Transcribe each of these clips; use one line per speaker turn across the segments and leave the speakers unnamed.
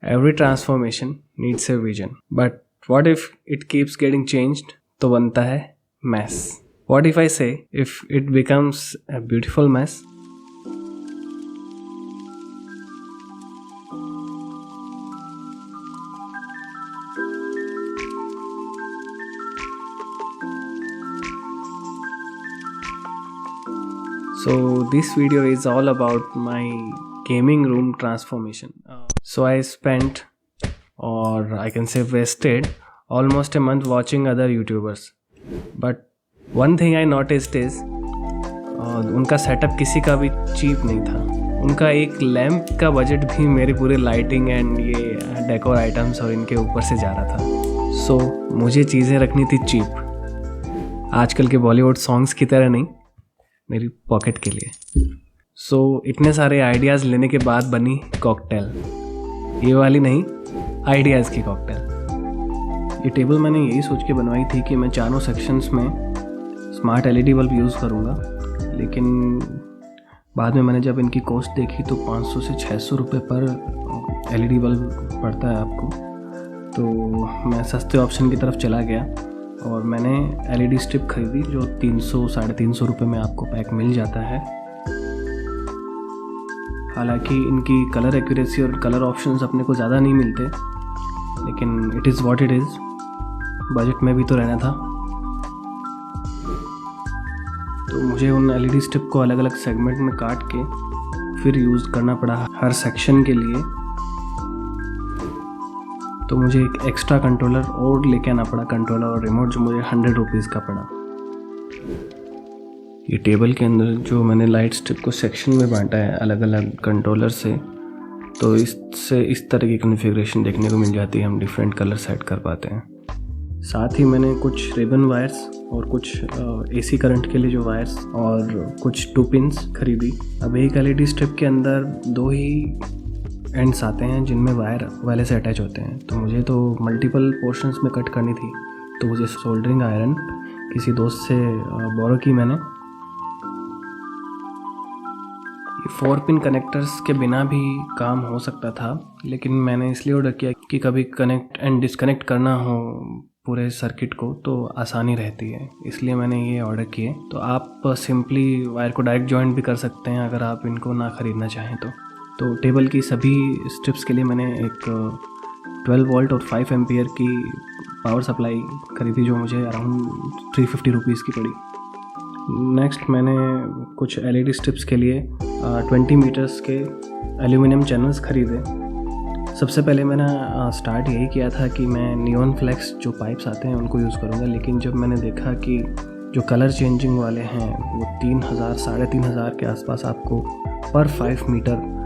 Every transformation needs a vision. But what if it keeps getting changed? तो बनता है mess. What if I say if it becomes a beautiful mess? So this video is all about my gaming room transformation. So I spent, or I can say wasted, almost a month watching other YouTubers. But one thing I noticed is उनका setup किसी का भी cheap नहीं था. उनका एक lamp का budget भी मेरे पूरे लाइटिंग एंड ये डेकोर आइटम्स और इनके ऊपर से जा रहा था. सो मुझे चीज़ें रखनी थी चीप, आजकल के बॉलीवुड सॉन्ग्स की तरह नहीं, मेरी पॉकेट के लिए. सो इतने सारे आइडियाज़ लेने के बाद बनी कॉकटेल. ये वाली नहीं, आइडियाज़ की कॉकटेल. ये टेबल मैंने यही सोच के बनवाई थी कि मैं चारों सेक्शंस में स्मार्ट LED बल्ब यूज़ करूँगा. लेकिन बाद में मैंने जब इनकी कॉस्ट देखी तो 500 से 600 रुपये पर LED बल्ब पड़ता है आपको. तो मैं सस्ते ऑप्शन की तरफ चला गया और मैंने LED स्ट्रिप खरीदी जो 300-350 रुपये में आपको पैक मिल जाता है. हालांकि इनकी कलर एक्यूरेसी और कलर ऑप्शंस अपने को ज़्यादा नहीं मिलते, लेकिन it is what it is. Budget में भी तो रहना था. तो मुझे उन LED स्ट्रिप को अलग अलग सेगमेंट में काट के फिर यूज़ करना पड़ा हर सेक्शन के लिए. तो मुझे एक एक्स्ट्रा कंट्रोलर और लेके आना पड़ा, कंट्रोलर और रिमोट, जो मुझे 100 रुपीज़ का पड़ा. ये टेबल के अंदर जो मैंने लाइट स्ट्रिप को सेक्शन में बांटा है अलग अलग कंट्रोलर से, तो इससे इस तरह की कॉन्फ़िगरेशन देखने को मिल जाती है. हम डिफरेंट कलर सेट कर पाते हैं. साथ ही मैंने कुछ रिबन वायर्स और कुछ AC करंट के लिए जो वायर्स और कुछ 2 पिन्स खरीदी. अब एक LED स्ट्रिप के अंदर 2 ही एंड्स आते हैं जिनमें वायर वाले से अटैच होते हैं. तो मुझे तो मल्टीपल पोर्शंस में कट करनी थी. तो मुझे सोल्डरिंग आयरन किसी दोस्त से बोरो की मैंने. ये 4 पिन कनेक्टर्स के बिना भी काम हो सकता था, लेकिन मैंने इसलिए ऑर्डर किया कि कभी कनेक्ट एंड डिस्कनेक्ट करना हो पूरे सर्किट को तो आसानी रहती है, इसलिए मैंने ये ऑर्डर किए. तो आप सिंपली वायर को डायरेक्ट जॉइंट भी कर सकते हैं अगर आप इनको ना ख़रीदना चाहें तो टेबल की सभी स्ट्रिप्स के लिए मैंने एक 12 वोल्ट और 5 एम्पियर की पावर सप्लाई खरीदी जो मुझे अराउंड 350 रुपीज़ की पड़ी. नेक्स्ट मैंने कुछ LED स्ट्रिप्स के लिए 20 मीटर्स के एल्यूमिनियम चैनल्स खरीदे. सबसे पहले मैंने स्टार्ट यही किया था कि मैं नियॉन फ्लेक्स जो पाइप्स आते हैं उनको यूज़ करूँगा, लेकिन जब मैंने देखा कि जो कलर चेंजिंग वाले हैं वो 3,000-3,500 के आसपास आपको पर 5 मीटर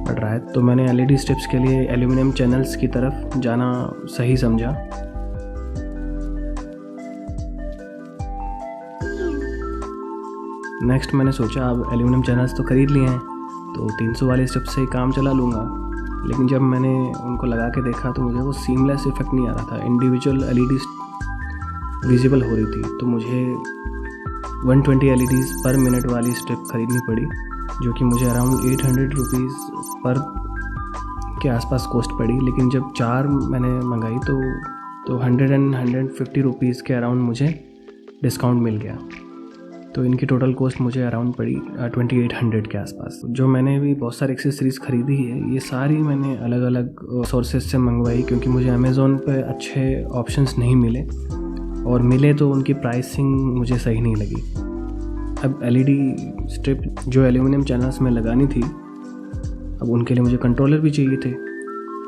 पड़ रहा है, तो मैंने LED स्ट्रिप्स के लिए एल्यूमिनियम चैनल्स की तरफ जाना सही समझा. नेक्स्ट मैंने सोचा अब एल्यूमिनियम चैनल्स तो खरीद लिए हैं तो 300 वाले स्ट्रिप से ही काम चला लूँगा. लेकिन जब मैंने उनको लगा के देखा तो मुझे वो सीमलेस इफेक्ट नहीं आ रहा था. इंडिविजुअल LED विजिबल हो रही थी. तो मुझे 120 LEDs पर मिनट वाली स्ट्रिप खरीदनी पड़ी, जो कि मुझे अराउंड 800 रुपीज़ पर के आसपास कॉस्ट पड़ी. लेकिन जब 4 मैंने मंगाई तो 150 रुपीज़ के अराउंड मुझे डिस्काउंट मिल गया. तो इनकी टोटल कॉस्ट मुझे अराउंड पड़ी 2800 के आसपास. जो मैंने भी बहुत सारी एक्सेसरीज़ ख़रीदी है ये सारी मैंने अलग अलग सोर्सेज से मंगवाई, क्योंकि मुझे अमेज़ोन पे अच्छे ऑप्शंस नहीं मिले, और मिले तो उनकी प्राइसिंग मुझे सही नहीं लगी. अब LED स्ट्रिप जो एल्यूमिनियम चैनल्स में लगानी थी, अब उनके लिए मुझे कंट्रोलर भी चाहिए थे.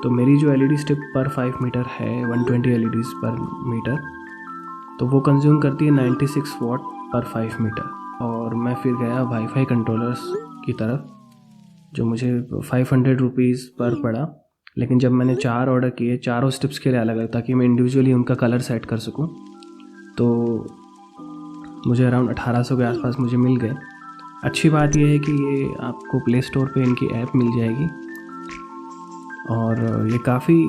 तो मेरी जो LED स्ट्रिप पर 5 मीटर है 120 LEDs पर मीटर, तो वो कंज्यूम करती है 96 वाट पर 5 मीटर. और मैं फिर गया वाईफाई कंट्रोलर्स की तरफ, जो मुझे 500 रुपीज़ पर पड़ा. लेकिन जब मैंने 4 ऑर्डर किए, चारों स्ट्रिप्स के लिए अलग अलग, ताकि मैं इंडिविजुअली उनका कलर सेट कर सकूं, तो मुझे अराउंड 1800 के आसपास मुझे मिल गए. अच्छी बात यह है कि ये आपको प्ले स्टोर पे इनकी ऐप मिल जाएगी, और ये काफ़ी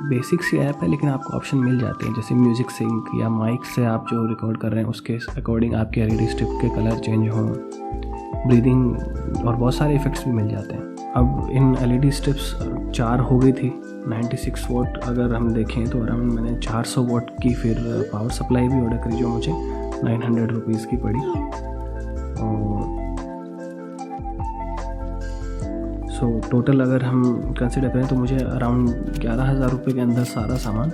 बेसिक सी ऐप है, लेकिन आपको ऑप्शन मिल जाते हैं जैसे म्यूज़िक सिंक या माइक से आप जो रिकॉर्ड कर रहे हैं उसके अकॉर्डिंग आपके LED स्ट्रिप के कलर चेंज हों, ब्रीदिंग और बहुत सारे इफ़ेक्ट्स भी मिल जाते हैं. अब इन LED स्ट्रिप्स 4 हो गई थी। 96 वोट अगर हम देखें तो अराउंड मैंने 400 वोट की फिर पावर सप्लाई भी ऑर्डर करी, जो मुझे 900 रुपीज़ की पड़ी। और सो टोटल अगर हम कंसिडर करें तो मुझे अराउंड 11,000 रुपये के अंदर सारा सामान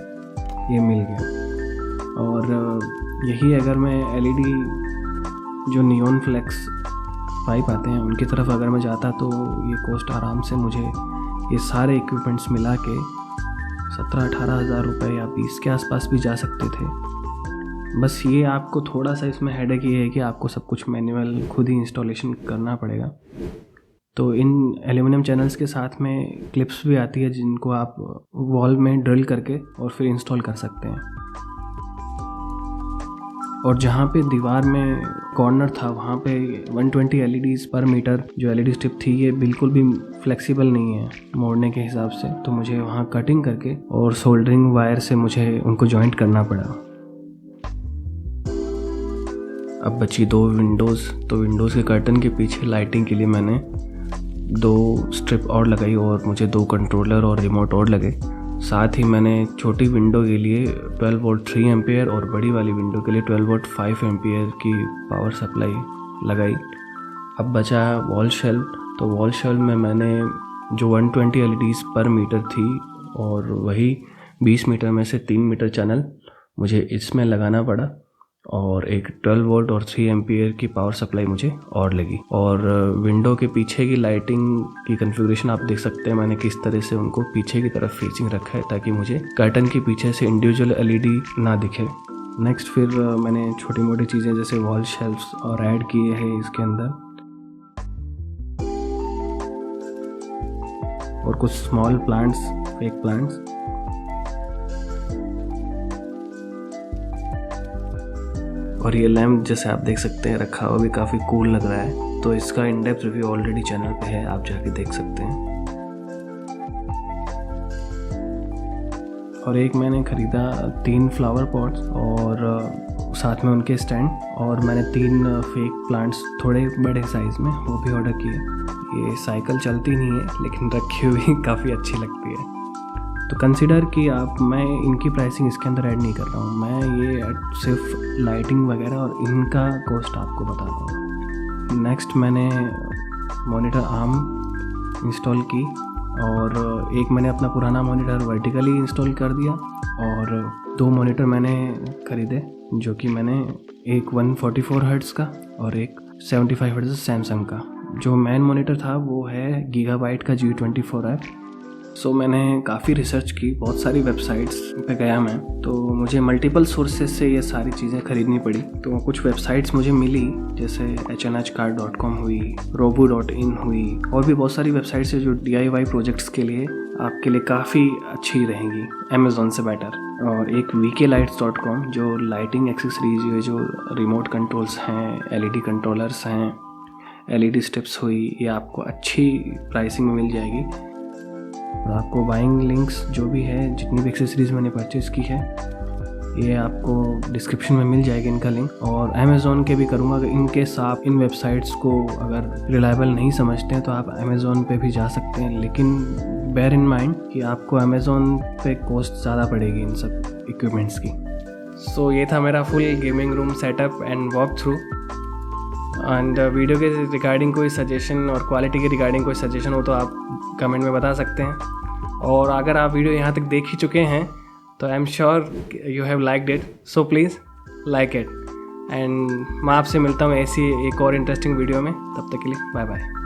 ये मिल गया। और यही अगर मैं LED जो नियॉन फ्लेक्स पाइप आते हैं उनकी तरफ अगर मैं जाता तो ये कॉस्ट आराम से मुझे ये सारे इक्विपमेंट्स मिला के 17-18 हज़ार रुपये या 20 के आसपास भी जा सकते थे। बस ये आपको थोड़ा सा इसमें हेडेक ये है कि आपको सब कुछ मैनुअल खुद ही इंस्टॉलेशन करना पड़ेगा। तो इन एल्यूमिनियम चैनल्स के साथ में क्लिप्स भी आती है जिनको आप वॉल में ड्रिल करके और फिर इंस्टॉल कर सकते हैं। और जहाँ पे दीवार में कॉर्नर था वहाँ पे 120 LEDs पर मीटर जो LED स्ट्रिप थी ये बिल्कुल भी फ्लेक्सिबल नहीं है मोड़ने के हिसाब से, तो मुझे वहाँ कटिंग करके और सोल्डरिंग वायर से मुझे उनको जॉइंट करना पड़ा। अब बची 2 विंडोज़, तो विंडोज़ के कर्टन के पीछे लाइटिंग के लिए मैंने 2 स्ट्रिप और लगाई और मुझे 2 कंट्रोलर और रिमोट और लगे। साथ ही मैंने छोटी विंडो के लिए 12 वोल्ट 3 एम्पियर और बड़ी वाली विंडो के लिए 12 वोल्ट 5 एम्पियर की पावर सप्लाई लगाई। अब बचा वॉल शेल्फ, तो वॉल शेल्फ में मैंने जो 120 LEDs पर मीटर थी और वही 20 मीटर में से 3 मीटर चैनल मुझे इसमें लगाना पड़ा और एक 12 वोल्ट और 3 एम्पियर की पावर सप्लाई मुझे और लगी। और विंडो के पीछे की लाइटिंग की कॉन्फ़िगरेशन आप देख सकते हैं मैंने किस तरह से उनको पीछे की तरफ फेसिंग रखा है ताकि मुझे कर्टन के पीछे से इंडिविजुअल LED ना दिखे। नेक्स्ट फिर मैंने छोटी मोटी चीज़ें जैसे वॉल शेल्फ्स और ऐड किए हैं इसके अंदर, और कुछ स्मॉल प्लांट्स, फेक प्लांट्स। और ये लैम्प जैसे आप देख सकते हैं रखा हुआ भी काफ़ी कूल लग रहा है, तो इसका in depth review already channel पे है, आप जाके देख सकते हैं। और एक मैंने ख़रीदा 3 फ्लावर पॉट्स और साथ में उनके स्टैंड, और मैंने 3 फेक प्लांट्स थोड़े बड़े साइज़ में वो भी ऑर्डर किए। ये साइकिल चलती नहीं है लेकिन रखी हुई काफ़ी अच्छी लगती है। तो कंसिडर कि मैं इनकी प्राइसिंग इसके अंदर ऐड नहीं कर रहा हूँ, मैं ये सिर्फ लाइटिंग वगैरह और इनका कॉस्ट आपको बता रहा हूँ। नेक्स्ट मैंने मॉनिटर आर्म इंस्टॉल की और एक मैंने अपना पुराना मॉनिटर वर्टिकली इंस्टॉल कर दिया और 2 मॉनिटर मैंने ख़रीदे जो कि मैंने एक 144 हर्ट्ज़ का और एक 75 हर्ट्ज़ सैमसंग का। जो मेन मॉनिटर था वो है गीगाबाइट का G24F। सो मैंने काफ़ी रिसर्च की, बहुत सारी वेबसाइट्स पे गया मैं, तो मुझे मल्टीपल सोर्सेज से ये सारी चीज़ें ख़रीदनी पड़ी। तो कुछ वेबसाइट्स मुझे मिली जैसे HNHcard.com हुई, robo.in हुई, और भी बहुत सारी वेबसाइट्स है जो DIY प्रोजेक्ट्स के लिए आपके लिए काफ़ी अच्छी रहेंगी अमेज़ॉन से बेटर। और एक VKlights.com जो लाइटिंग एक्सेसरीज, ये जो रिमोट कंट्रोल्स हैं, LED कंट्रोलर्स हैं, LED स्ट्रिप्स हुई, ये आपको अच्छी प्राइसिंग में मिल जाएगी। और आपको बाइंग लिंक्स जो भी है, जितनी भी एक्सेसरीज़ मैंने परचेज़ की है, ये आपको डिस्क्रिप्शन में मिल जाएगी इनका लिंक। और अमेज़ॉन के भी करूँगा, अगर इन केस आप इन वेबसाइट्स को अगर रिलायबल नहीं समझते हैं तो आप अमेज़ॉन पे भी जा सकते हैं, लेकिन बेयर इन माइंड कि आपको अमेज़ॉन पे कॉस्ट ज़्यादा पड़ेगी इन सब इक्विपमेंट्स की। सो ये था मेरा full gaming room setup and walk through. And video के रिगार्डिंग कोई सजेशन और क्वालिटी के रिगार्डिंग कोई सजेशन हो तो आप कमेंट में बता सकते हैं। और अगर आप वीडियो यहाँ तक देख ही चुके हैं तो I am sure you have liked it, so please like it. And मैं आपसे मिलता हूँ ऐसी एक और इंटरेस्टिंग वीडियो में, तब तक के लिए बाय बाय।